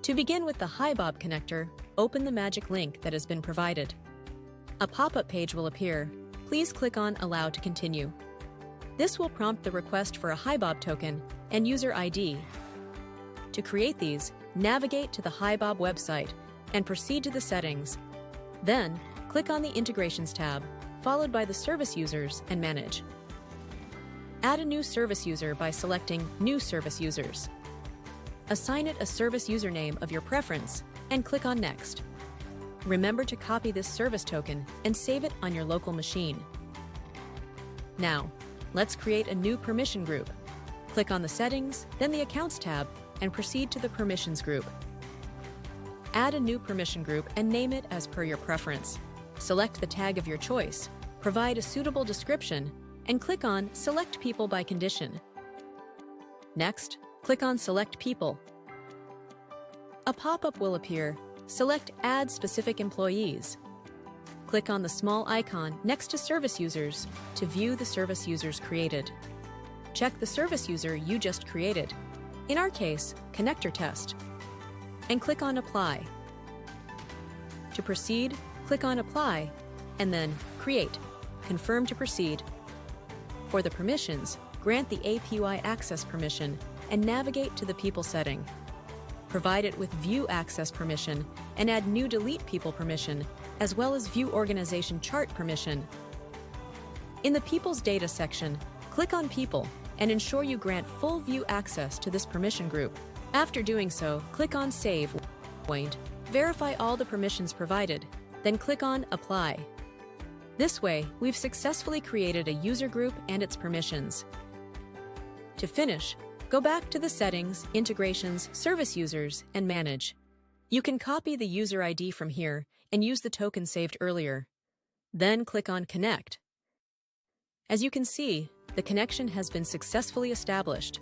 To begin with the Hibob connector, open the magic link that has been provided. A pop-up page will appear. Please click on Allow to continue. This will prompt the request for a Hibob token and user ID. To create these, navigate to the Hibob website and proceed to the settings. Then, click on the Integrations tab, followed by the Service Users and Manage. Add a new service user by selecting New Service Users. Assign it a service username of your preference and click on Next. Remember to copy this service token and save it on your local machine. Now, let's create a new permission group. Click on the Settings, then the Accounts tab, and proceed to the Permissions group. Add a new permission group and name it as per your preference. Select the tag of your choice, provide a suitable description, and click on Select People by Condition. Next, click on Select People. A pop-up will appear. Select Add Specific Employees. Click on the small icon next to Service Users to view the service users created. Check the service user you just created, in our case, Connector Test, and click on Apply. To proceed, click on Apply, and then Create. Confirm to proceed. For the permissions, grant the API access permission and navigate to the People setting. Provide it with View Access permission and add New Delete People permission, as well as View Organization Chart permission. In the People's Data section, click on People and ensure you grant full view access to this permission group. After doing so, click on Save. Verify all the permissions provided, then click on Apply. This way, we've successfully created a user group and its permissions. To finish, go back to the Settings, Integrations, Service Users, and Manage. You can copy the user ID from here and use the token saved earlier. Then click on Connect. As you can see, the connection has been successfully established.